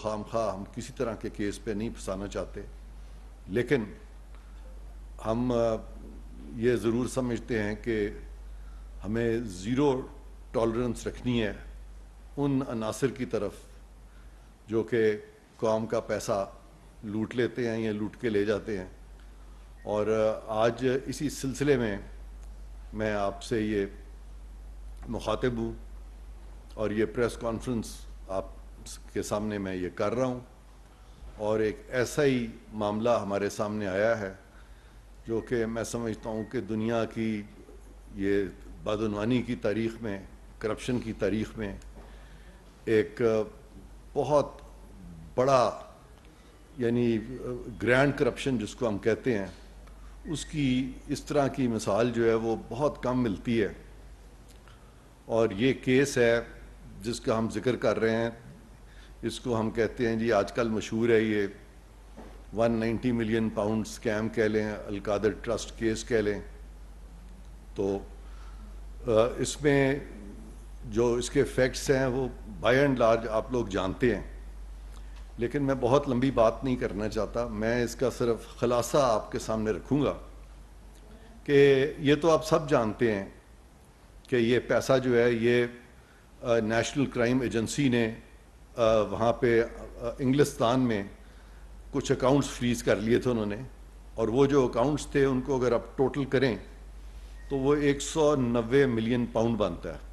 خام خواہ ہم کسی طرح کے کیس پہ نہیں پھنسانا چاہتے، لیکن ہم یہ ضرور سمجھتے ہیں کہ ہمیں زیرو ٹالرنس رکھنی ہے ان عناصر کی طرف جو کہ قوم کا پیسہ لوٹ لیتے ہیں یا لوٹ کے لے جاتے ہیں. اور آج اسی سلسلے میں آپ سے یہ مخاطب ہوں اور یہ پریس کانفرنس آپ کے سامنے میں یہ کر رہا ہوں. اور ایک ایسا ہی معاملہ ہمارے سامنے آیا ہے جو کہ میں سمجھتا ہوں کہ دنیا کی یہ بدعنوانی کی تاریخ میں، کرپشن کی تاریخ میں ایک بہت بڑا، یعنی گرینڈ کرپشن جس کو ہم کہتے ہیں، اس کی اس طرح کی مثال جو ہے وہ بہت کم ملتی ہے. اور یہ کیس ہے جس کا ہم ذکر کر رہے ہیں، اس کو ہم کہتے ہیں جی آج کل مشہور ہے یہ 190 ملین پاؤنڈ اسکیم کہہ لیں، القادر ٹرسٹ کیس کہہ لیں. تو اس میں جو اس کے فیکٹس ہیں وہ بائی اینڈ لارج آپ لوگ جانتے ہیں، لیکن میں بہت لمبی بات نہیں کرنا چاہتا. میں اس کا صرف خلاصہ آپ کے سامنے رکھوں گا کہ یہ تو آپ سب جانتے ہیں کہ یہ پیسہ جو ہے یہ نیشنل کرائم ایجنسی نے وہاں پہ انگلستان میں کچھ اکاؤنٹس فریز کر لیے تھے انہوں نے، اور وہ جو اکاؤنٹس تھے ان کو اگر آپ ٹوٹل کریں تو وہ 190 ملین پاؤنڈ بنتا ہے.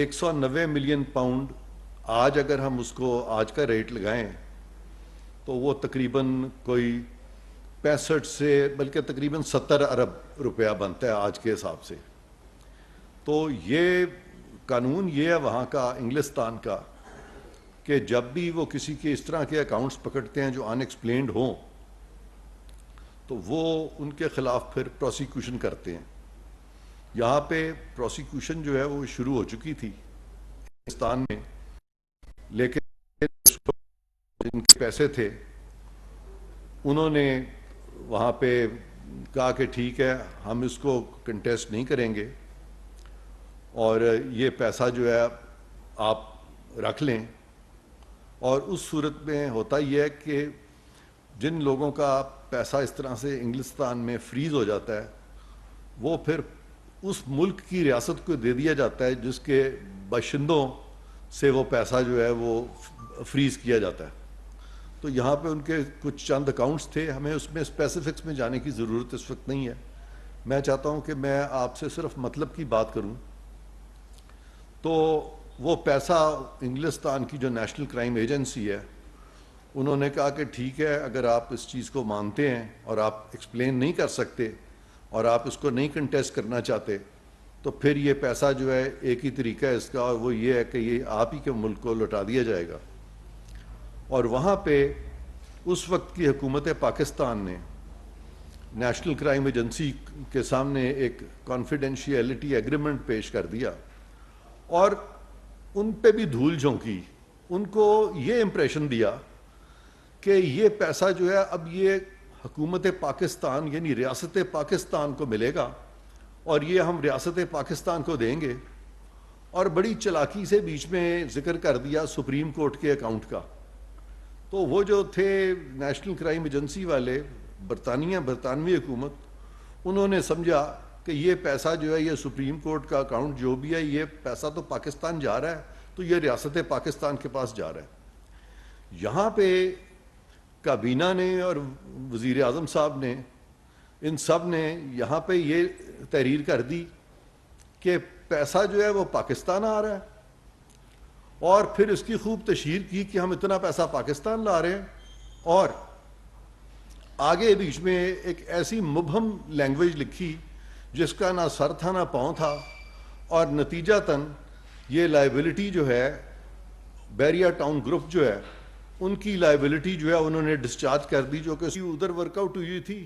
190 ملین پاؤنڈ آج اگر ہم اس کو آج کا ریٹ لگائیں تو وہ تقریباً کوئی 65 سے بلکہ تقریباً 70 ارب روپیہ بنتا ہے آج کے حساب سے. تو یہ قانون یہ ہے وہاں کا، انگلستان کا، کہ جب بھی وہ کسی کے اس طرح کے اکاؤنٹس پکڑتے ہیں جو ان ایکسپلینڈ ہوں تو وہ ان کے خلاف پھر پروسیکیوشن کرتے ہیں. یہاں پہ پروسیکیوشن جو ہے وہ شروع ہو چکی تھی پاکستان میں، لیکن جن کے پیسے تھے انہوں نے وہاں پہ کہا کہ ٹھیک ہے ہم اس کو کنٹیسٹ نہیں کریں گے اور یہ پیسہ جو ہے آپ رکھ لیں. اور اس صورت میں ہوتا یہ ہے کہ جن لوگوں کا پیسہ اس طرح سے انگلستان میں فریز ہو جاتا ہے وہ پھر اس ملک کی ریاست کو دے دیا جاتا ہے جس کے باشندوں سے وہ پیسہ جو ہے وہ فریز کیا جاتا ہے. تو یہاں پہ ان کے کچھ چند اکاؤنٹس تھے، ہمیں اس میں اسپیسیفکس میں جانے کی ضرورت اس وقت نہیں ہے. میں چاہتا ہوں کہ میں آپ سے صرف مطلب کی بات کروں. تو وہ پیسہ انگلستان کی جو نیشنل کرائم ایجنسی ہے انہوں نے کہا کہ ٹھیک ہے اگر آپ اس چیز کو مانتے ہیں اور آپ ایکسپلین نہیں کر سکتے اور آپ اس کو نہیں کنٹیسٹ کرنا چاہتے تو پھر یہ پیسہ جو ہے ایک ہی طریقہ ہے اس کا، اور وہ یہ ہے کہ یہ آپ ہی کے ملک کو لوٹا دیا جائے گا. اور وہاں پہ اس وقت کی حکومت پاکستان نے نیشنل کرائم ایجنسی کے سامنے ایک کانفیڈینشیلٹی ایگریمنٹ پیش کر دیا اور ان پہ بھی دھول جھونکی. ان کو یہ امپریشن دیا کہ یہ پیسہ جو ہے اب یہ حکومت پاکستان یعنی ریاست پاکستان کو ملے گا اور یہ ہم ریاست پاکستان کو دیں گے. اور بڑی چلاکی سے بیچ میں ذکر کر دیا سپریم کورٹ کے اکاؤنٹ کا. تو وہ جو تھے نیشنل کرائم ایجنسی والے، برطانوی حکومت، انہوں نے سمجھا کہ یہ پیسہ جو ہے یہ سپریم کورٹ کا اکاؤنٹ جو بھی ہے یہ پیسہ تو پاکستان جا رہا ہے تو یہ ریاست پاکستان کے پاس جا رہا ہے. یہاں پہ کابینہ نے اور وزیر اعظم صاحب نے، ان سب نے یہاں پہ یہ تحریر کر دی کہ پیسہ جو ہے وہ پاکستان آ رہا ہے، اور پھر اس کی خوب تشہیر کی کہ ہم اتنا پیسہ پاکستان لا رہے ہیں. اور آگے بیچ میں ایک ایسی مبہم لینگویج لکھی جس کا نہ سر تھا نہ پاؤں تھا، اور نتیجتاً یہ لائبلٹی جو ہے بیریا ٹاؤن گروپ جو ہے ان کی لائبلٹی جو ہے انہوں نے ڈسچارج کر دی، جو کہ ادھر ورک آؤٹ ہوئی تھی.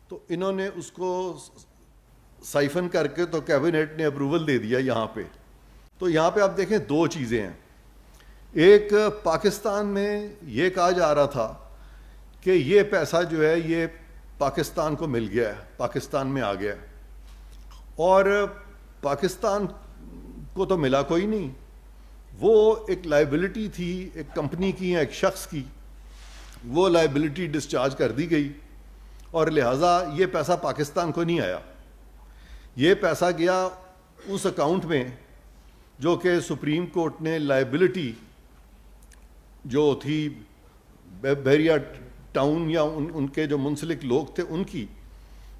تو انہوں نے اس کو سائفن کر کے تو کیبنٹ نے اپروول دے دیا یہاں پہ. تو یہاں پہ آپ دیکھیں دو چیزیں ہیں. ایک پاکستان میں یہ کہا جا رہا تھا کہ یہ پیسہ جو ہے یہ پاکستان کو مل گیا ہے، پاکستان میں آ گیا ہے، اور پاکستان کو تو ملا کوئی نہیں. وہ ایک لائبلٹی تھی ایک کمپنی کی یا ایک شخص کی, وہ لائبلٹی ڈسچارج کر دی گئی اور لہٰذا یہ پیسہ پاکستان کو نہیں آیا. یہ پیسہ گیا اس اکاؤنٹ میں جو کہ سپریم کورٹ نے لائبلٹی جو تھی بحریہ ٹاؤن یا ان کے جو منسلک لوگ تھے ان کی,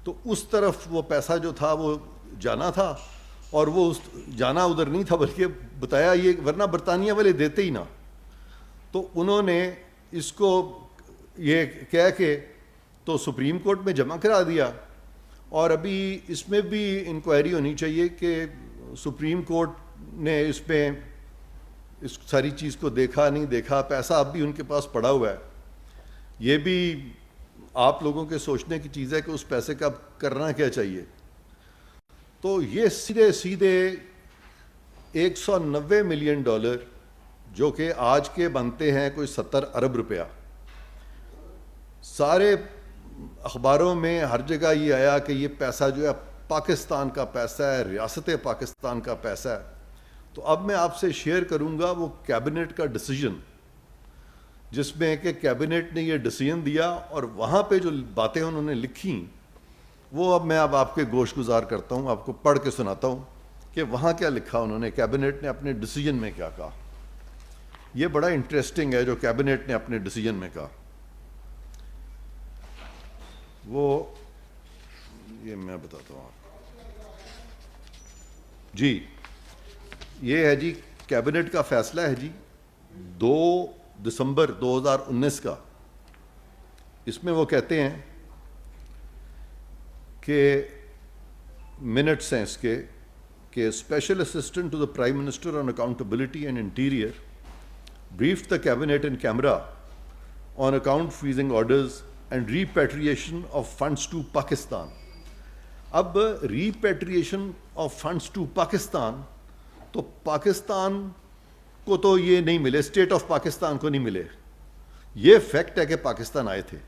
تو اس طرف وہ پیسہ جو تھا وہ جانا تھا, اور وہ جانا ادھر نہیں تھا بلکہ بتایا یہ ورنہ برطانیہ والے دیتے ہی نہ. تو انہوں نے اس کو یہ کہہ کے تو سپریم کورٹ میں جمع کرا دیا, اور ابھی اس میں بھی انکوائری ہونی چاہیے کہ سپریم کورٹ نے اس میں اس ساری چیز کو دیکھا نہیں دیکھا, پیسہ اب بھی ان کے پاس پڑا ہوا ہے. یہ بھی آپ لوگوں کے سوچنے کی چیز ہے کہ اس پیسے کا کرنا کیا چاہیے. تو یہ سیدھے $190 ملین جو کہ آج کے بنتے ہیں کوئی 70 ارب روپیہ. سارے اخباروں میں ہر جگہ یہ آیا کہ یہ پیسہ جو ہے پاکستان کا پیسہ ہے, ریاست پاکستان کا پیسہ ہے. تو اب میں آپ سے شیئر کروں گا وہ کیبنٹ کا ڈیسیجن, جس میں کہ کیبنٹ نے یہ ڈیسیجن دیا اور وہاں پہ جو باتیں انہوں نے لکھی وہ اب میں آپ کے گوش گزار کرتا ہوں, آپ کو پڑھ کے سناتا ہوں کہ وہاں کیا لکھا انہوں نے, کیبنٹ نے اپنے ڈیسیجن میں کیا کہا. یہ بڑا انٹرسٹنگ ہے جو کیبنٹ نے اپنے ڈیسیجن میں کہا. وہ یہ میں بتاتا ہوں آپ جی. یہ ہے جی کیبنٹ کا فیصلہ ہے جی 2 دسمبر 2019 کا. اس میں وہ کہتے ہیں کہ منٹس ہیں اس کے کہ special assistant to the prime minister on accountability and interior briefed the cabinet in camera on account freezing orders and repatriation of funds to Pakistan. اب repatriation of funds to Pakistan تو پاکستان کو تو یہ نہیں ملے, اسٹیٹ آف پاکستان کو نہیں ملے. یہ فیکٹ ہے کہ پاکستان آئے تھے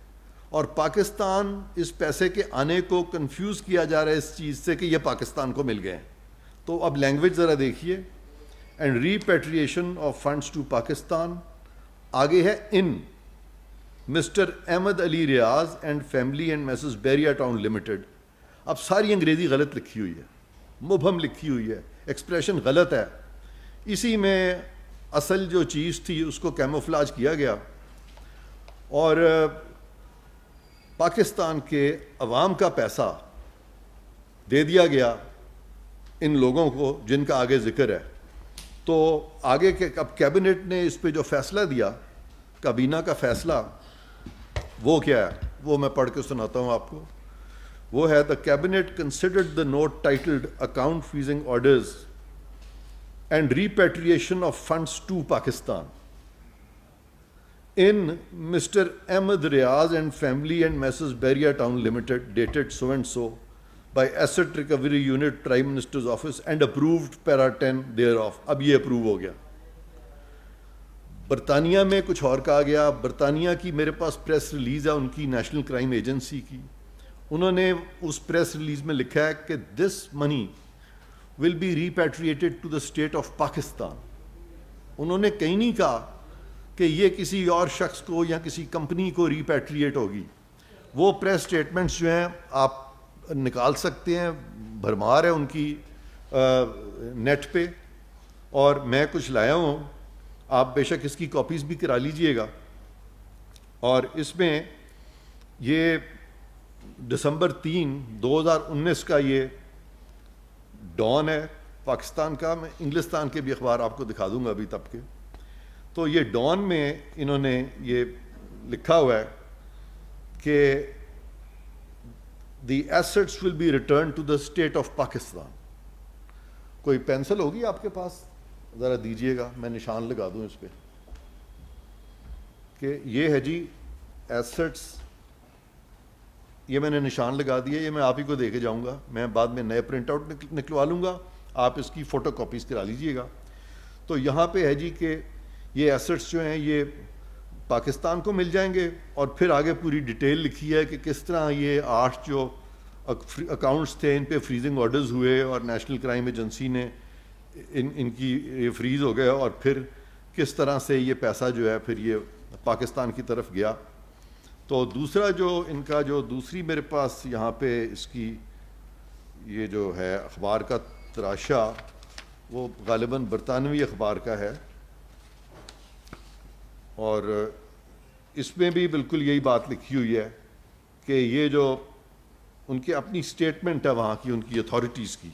اور پاکستان اس پیسے کے آنے کو کنفیوز کیا جا رہا ہے اس چیز سے کہ یہ پاکستان کو مل گئے. تو اب لینگویج ذرا دیکھیے. And repatriation of funds to Pakistan, آگے ہے in Mr Ahmed Ali Riaz and family and Mrs Bahria Town limited. اب ساری انگریزی غلط لکھی ہوئی ہے, مبہم لکھی ہوئی ہے, ایکسپریشن غلط ہے. اسی میں اصل جو چیز تھی اس کو کیموفلاج کیا گیا اور پاکستان کے عوام کا پیسہ دے دیا گیا ان لوگوں کو جن کا آگے ذکر ہے. تو آگے کے اب کیبنٹ نے اس پہ جو فیصلہ دیا, کابینہ کا فیصلہ, وہ کیا ہے وہ میں پڑھ کے سناتا ہوں آپ کو. وہ ہے the cabinet considered the note titled account freezing orders and repatriation of funds to Pakistan in Mr. Ahmed Riaz and family and Messrs. Bahria Town Limited, dated so and so, by Asset Recovery Unit, Prime Minister's Office, and approved para 10 thereof. اب یہ approve ہو گیا. برطانیہ میں کچھ اور کہا گیا. برطانیہ کی میرے پاس پریس ریلیز ہے ان کی, نیشنل کرائم ایجنسی کی. انہوں نے اس پریس ریلیز میں لکھا ہے کہ this money will be repatriated to the state of Pakistan. انہوں نے کہیں نہیں کہا کہ یہ کسی اور شخص کو یا کسی کمپنی کو ریپیٹریٹ ہوگی. وہ پریس سٹیٹمنٹس جو ہیں آپ نکال سکتے ہیں, بھرمار ہے ان کی نیٹ پہ, اور میں کچھ لایا ہوں, آپ بے شک اس کی کاپیز بھی کرا لیجئے گا. اور اس میں یہ دسمبر 3, 2019 کا یہ ڈان ہے پاکستان کا. میں انگلستان کے بھی اخبار آپ کو دکھا دوں گا ابھی تب کے. تو یہ ڈان میں انہوں نے یہ لکھا ہوا ہے کہ the assets will be return to the state of Pakistan. کوئی پینسل ہوگی آپ کے پاس, ذرا دیجئے گا, میں نشان لگا دوں اس پہ کہ یہ ہے جی ایسٹس. یہ میں نے نشان لگا دیا, یہ میں آپ ہی کو دے کے جاؤں گا. میں بعد میں نئے پرنٹ آؤٹ نکلوا لوں گا, آپ اس کی فوٹو کاپیز کرا لیجئے گا. تو یہاں پہ ہے جی کہ یہ ایسٹس جو ہیں یہ پاکستان کو مل جائیں گے, اور پھر آگے پوری ڈیٹیل لکھی ہے کہ کس طرح یہ 8 جو اکاؤنٹس تھے ان پہ فریزنگ آرڈرز ہوئے اور نیشنل کرائم ایجنسی نے ان کی یہ فریز ہو گیا اور پھر کس طرح سے یہ پیسہ جو ہے پھر یہ پاکستان کی طرف گیا. تو دوسرا جو ان کا جو دوسری میرے پاس یہاں پہ اس کی یہ جو ہے اخبار کا تراشا وہ غالباً برطانوی اخبار کا ہے, اور اس میں بھی بالکل یہی بات لکھی ہوئی ہے کہ یہ جو ان کی اپنی سٹیٹمنٹ ہے وہاں کی ان کی اتھارٹیز کی.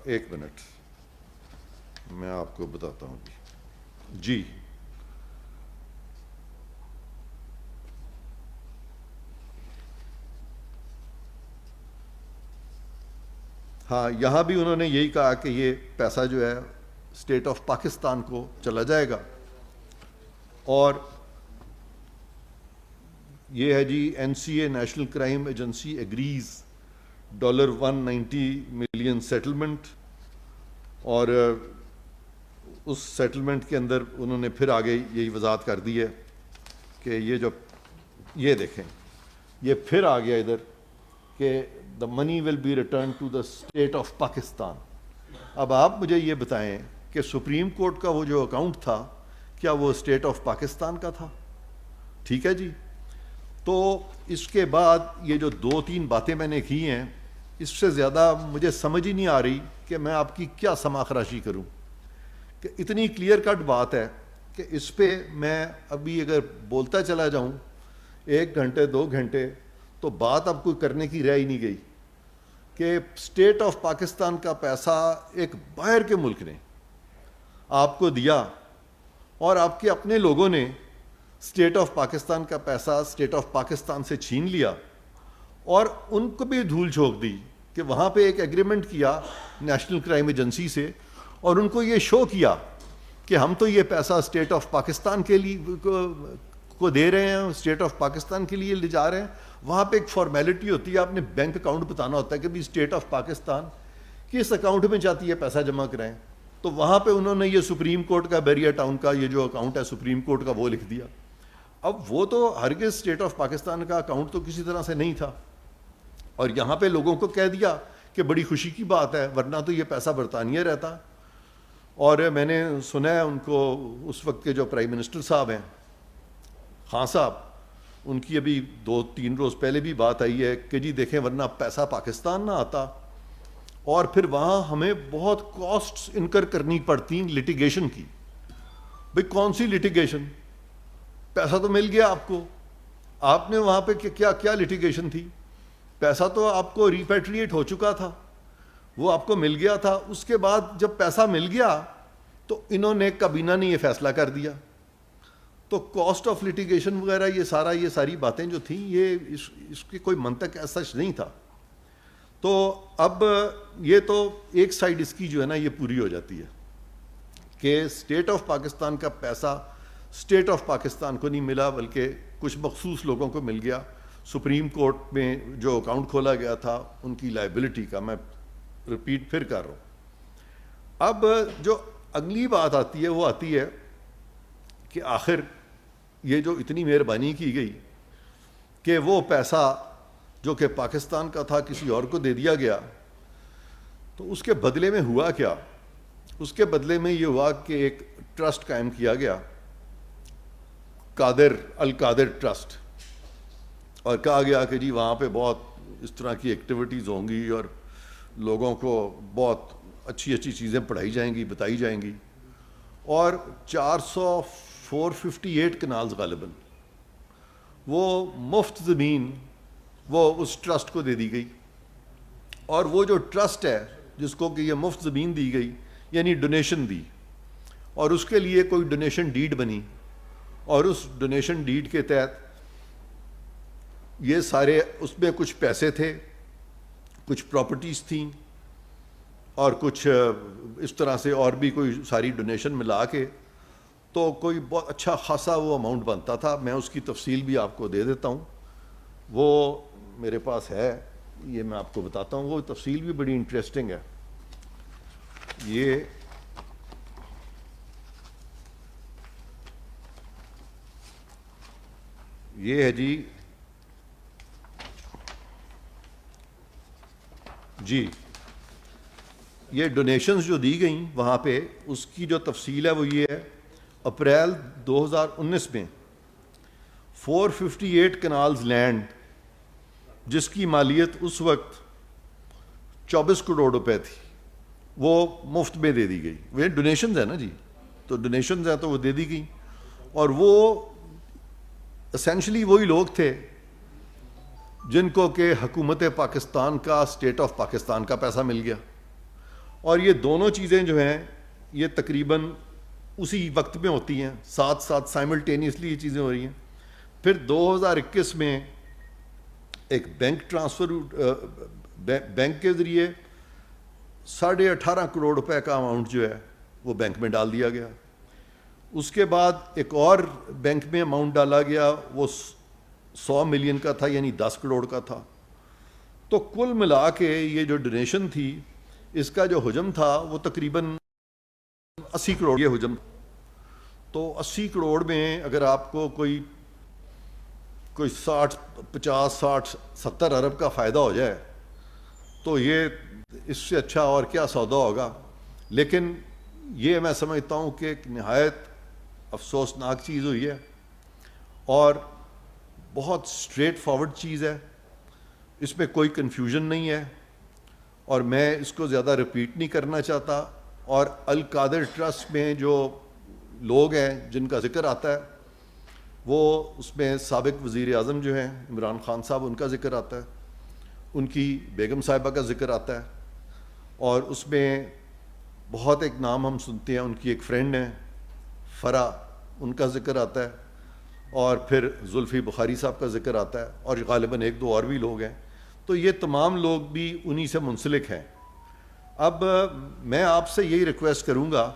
ایک منٹ میں آپ کو بتاتا ہوں جی. ہاں, یہاں بھی انہوں نے یہی کہا کہ یہ پیسہ جو ہے اسٹیٹ آف پاکستان کو چلا جائے گا, اور یہ ہے جی NCA national crime agency agrees $190 million settlement, اور اس سیٹلمنٹ کے اندر انہوں نے پھر آگے یہی وضاحت کر دی ہے کہ یہ جو یہ دیکھیں یہ پھر آ گیا ادھر کہ the money will be returned to the state of Pakistan. اب آپ مجھے یہ بتائیں کہ سپریم کورٹ کا وہ جو اکاؤنٹ تھا کیا وہ اسٹیٹ آف پاکستان کا تھا؟ ٹھیک ہے جی. تو اس کے بعد یہ جو 2-3 باتیں میں نے کی ہیں اس سے زیادہ مجھے سمجھ ہی نہیں آ رہی کہ میں آپ کی کیا سما خراشی کروں, کہ اتنی کلیئر کٹ بات ہے کہ اس پہ میں ابھی اگر بولتا چلا جاؤں 1 گھنٹے 2 گھنٹے تو بات اب کوئی کرنے کی رہ ہی نہیں گئی کہ اسٹیٹ آف پاکستان کا پیسہ ایک باہر کے ملک نے آپ کو دیا اور آپ کے اپنے لوگوں نے اسٹیٹ آف پاکستان کا پیسہ اسٹیٹ آف پاکستان سے چھین لیا, اور ان کو بھی دھول جھونک دی کہ وہاں پہ ایک ایگریمنٹ کیا نیشنل کرائم ایجنسی سے, اور ان کو یہ شو کیا کہ ہم تو یہ پیسہ اسٹیٹ آف پاکستان کے لیے کو دے رہے ہیں, اسٹیٹ آف پاکستان کے لیے لے جا رہے ہیں. وہاں پہ ایک فارمیلٹی ہوتی ہے, آپ نے بینک اکاؤنٹ بتانا ہوتا ہے کہ بھی اسٹیٹ آف پاکستان کس اکاؤنٹ میں چاہتی ہے پیسہ جمع کرائیں. تو وہاں پہ انہوں نے یہ سپریم کورٹ کا بیریا ٹاؤن کا یہ جو اکاؤنٹ ہے سپریم کورٹ کا وہ لکھ دیا. اب وہ تو ہرگز اسٹیٹ آف پاکستان کا اکاؤنٹ تو کسی طرح سے نہیں تھا, اور یہاں پہ لوگوں کو کہہ دیا کہ بڑی خوشی کی بات ہے ورنہ تو یہ پیسہ برطانیہ رہتا. اور میں نے سنا ہے ان کو اس وقت کے جو پرائم منسٹر صاحب ہیں خان صاحب, ان کی ابھی 2-3 روز پہلے بھی بات آئی ہے کہ جی دیکھیں ورنہ پیسہ پاکستان نہ آتا, اور پھر وہاں ہمیں بہت کاسٹس انکر کرنی پڑتی لٹیگیشن کی. بھئی کون سی لٹیگیشن؟ پیسہ تو مل گیا آپ کو, آپ نے وہاں پہ کیا لٹیگیشن تھی؟ پیسہ تو آپ کو ریپیٹریٹ ہو چکا تھا, وہ آپ کو مل گیا تھا. اس کے بعد جب پیسہ مل گیا تو انہوں نے کابینہ نے یہ فیصلہ کر دیا. تو کاسٹ آف لٹیگیشن وغیرہ یہ ساری باتیں جو تھیں یہ اس کی کوئی منطق ایسا نہیں تھا. تو اب یہ تو ایک سائڈ اس کی جو ہے نا یہ پوری ہو جاتی ہے کہ اسٹیٹ آف پاکستان کا پیسہ اسٹیٹ آف پاکستان کو نہیں ملا بلکہ کچھ مخصوص لوگوں کو مل گیا. سپریم کورٹ میں جو اکاؤنٹ کھولا گیا تھا ان کی لائبلٹی کا, میں رپیٹ پھر کر رہا ہوں. اب جو اگلی بات آتی ہے وہ آتی ہے کہ آخر یہ جو اتنی مہربانی کی گئی کہ وہ پیسہ جو کہ پاکستان کا تھا کسی اور کو دے دیا گیا, تو اس کے بدلے میں ہوا کیا؟ اس کے بدلے میں یہ ہوا کہ ایک ٹرسٹ قائم کیا گیا, القادر ٹرسٹ, اور کہا گیا کہ جی وہاں پہ بہت اس طرح کی ایکٹیویٹیز ہوں گی اور لوگوں کو بہت اچھی چیزیں پڑھائی جائیں گی, بتائی جائیں گی. اور 458 کنالز غالباً وہ مفت زمین وہ اس ٹرسٹ کو دے دی گئی. اور وہ جو ٹرسٹ ہے جس کو کہ یہ مفت زمین دی گئی یعنی ڈونیشن دی, اور اس کے لیے کوئی ڈونیشن ڈیڈ بنی, اور اس ڈونیشن ڈیڈ کے تحت یہ سارے اس میں کچھ پیسے تھے, کچھ پراپرٹیز تھیں, اور کچھ اس طرح سے اور بھی کوئی ساری ڈونیشن ملا کے تو کوئی بہت اچھا خاصا وہ اماؤنٹ بنتا تھا. میں اس کی تفصیل بھی آپ کو دے دیتا ہوں, وہ میرے پاس ہے, یہ میں آپ کو بتاتا ہوں. وہ تفصیل بھی بڑی انٹرسٹنگ ہے. یہ ہے جی یہ ڈونیشنز جو دی گئیں وہاں پہ اس کی جو تفصیل ہے وہ یہ ہے، اپریل 2019 میں 458 کنالز لینڈ جس کی مالیت اس وقت 24 کروڑ روپے تھی وہ مفت میں دے دی گئی. وہ ڈونیشنز ہیں نا جی، تو ڈونیشنز ہیں تو وہ دے دی گئی. اور وہ اسینشلی وہی لوگ تھے جن کو کہ حکومت پاکستان کا، اسٹیٹ آف پاکستان کا پیسہ مل گیا. اور یہ دونوں چیزیں جو ہیں یہ تقریباً اسی وقت میں ہوتی ہیں، ساتھ ساتھ سائملٹینیسلی یہ چیزیں ہو رہی ہیں. پھر 2021 میں ایک بینک ٹرانسفر، بینک کے ذریعے 18.5 کروڑ روپے کا اماؤنٹ جو ہے وہ بینک میں ڈال دیا گیا. اس کے بعد ایک اور بینک میں اماؤنٹ ڈالا گیا، وہ 100 ملین کا تھا، یعنی 10 کروڑ کا تھا. تو کل ملا کے یہ جو ڈونیشن تھی اس کا جو حجم تھا وہ تقریباً 80 کروڑ یہ حجم. تو 80 کروڑ میں اگر آپ کو کوئی 60 50 60 70 ارب کا فائدہ ہو جائے تو یہ اس سے اچھا اور کیا سودا ہوگا. لیکن یہ میں سمجھتا ہوں کہ ایک نہایت افسوسناک چیز ہوئی ہے اور بہت اسٹریٹ فارورڈ چیز ہے، اس میں کوئی کنفیوژن نہیں ہے اور میں اس کو زیادہ رپیٹ نہیں کرنا چاہتا. اور القادر ٹرسٹ میں جو لوگ ہیں جن کا ذکر آتا ہے وہ اس میں سابق وزیر اعظم جو ہیں عمران خان صاحب، ان کا ذکر آتا ہے، ان کی بیگم صاحبہ کا ذکر آتا ہے، اور اس میں بہت ایک نام ہم سنتے ہیں، ان کی ایک فرینڈ ہیں فرا، ان کا ذکر آتا ہے، اور پھر زلفی بخاری صاحب کا ذکر آتا ہے، اور غالباً ایک دو اور بھی لوگ ہیں. تو یہ تمام لوگ بھی انہی سے منسلک ہیں. اب میں آپ سے یہی ریکویسٹ کروں گا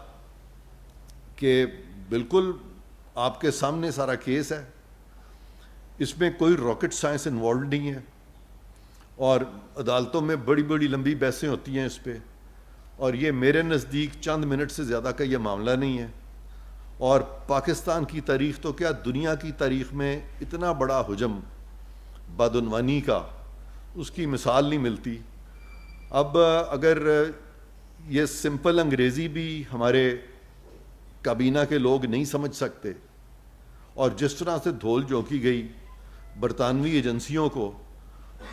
کہ بالکل آپ کے سامنے سارا کیس ہے، اس میں کوئی راکٹ سائنس انوالوڈ نہیں ہے، اور عدالتوں میں بڑی بڑی لمبی بحثیں ہوتی ہیں اس پہ، اور یہ میرے نزدیک چند منٹ سے زیادہ کا یہ معاملہ نہیں ہے. اور پاکستان کی تاریخ تو کیا دنیا کی تاریخ میں اتنا بڑا حجم بدعنوانی کا اس کی مثال نہیں ملتی. اب اگر یہ سمپل انگریزی بھی ہمارے کابینہ کے لوگ نہیں سمجھ سکتے، اور جس طرح سے دھول جھونکی گئی برطانوی ایجنسیوں کو،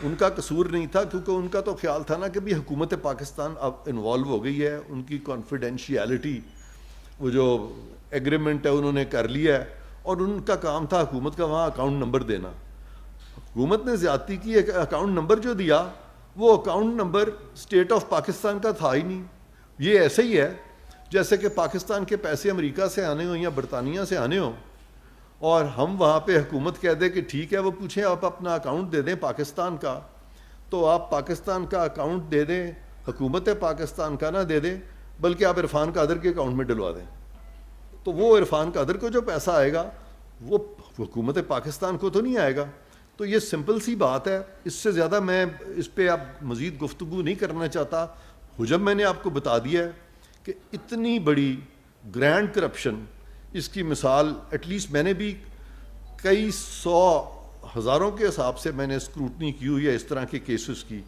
ان کا قصور نہیں تھا، کیونکہ ان کا تو خیال تھا نا کہ بھی حکومت پاکستان اب انوالو ہو گئی ہے، ان کی کانفیڈینشیلٹی وہ جو ایگریمنٹ ہے انہوں نے کر لیا ہے، اور ان کا کام تھا حکومت کا وہاں اکاؤنٹ نمبر دینا. حکومت نے زیادتی کی، ایک اکاؤنٹ نمبر جو دیا وہ account number state of Pakistan کا تھا ہی نہیں. یہ ایسے ہی ہے جیسے کہ پاکستان کے پیسے امریکہ سے آنے ہوں یا برطانیہ سے آنے ہوں، اور ہم وہاں پہ حکومت کہہ دے کہ ٹھیک ہے، وہ پوچھیں آپ اپنا اکاؤنٹ دے دیں پاکستان کا، تو آپ پاکستان کا اکاؤنٹ دے دیں، حکومت پاکستان کا نہ دے دیں، بلکہ آپ عرفان قادر کے اکاؤنٹ میں ڈلوا دیں. تو وہ عرفان قادر کو جو پیسہ آئے گا وہ حکومت پاکستان کو تو نہیں آئے گا. تو یہ سمپل سی بات ہے، اس سے زیادہ میں اس پہ اب مزید گفتگو نہیں کرنا چاہتا. حجم میں نے آپ کو بتا دیا ہے کہ اتنی بڑی گرینڈ کرپشن، اس کی مثال ایٹ لیسٹ میں نے بھی کئی سو ہزاروں کے حساب سے میں نے اسکروٹنی کی ہوئی ہے اس طرح کے کیسز کی،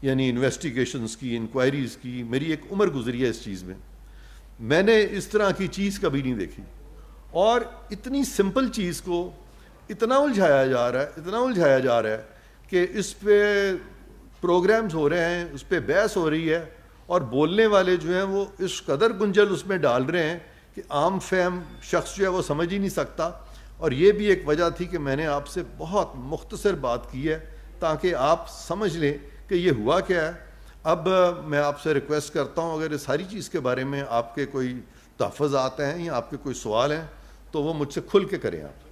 یعنی انویسٹیگیشنز کی، انکوائریز کی. میری ایک عمر گزری ہے اس چیز میں نے اس طرح کی چیز کبھی نہیں دیکھی. اور اتنی سمپل چیز کو اتنا الجھایا جا رہا ہے کہ اس پہ پروگرامز ہو رہے ہیں، اس پہ بحث ہو رہی ہے، اور بولنے والے جو ہیں وہ اس قدر گنجل اس میں ڈال رہے ہیں کہ عام فہم شخص جو ہے وہ سمجھ ہی نہیں سکتا. اور یہ بھی ایک وجہ تھی کہ میں نے آپ سے بہت مختصر بات کی ہے تاکہ آپ سمجھ لیں کہ یہ ہوا کیا ہے. اب میں آپ سے ریکویسٹ کرتا ہوں اگر اس ساری چیز کے بارے میں آپ کے کوئی تحفظات ہیں یا آپ کے کوئی سوال ہیں تو وہ مجھ سے کھل کے کریں آپ.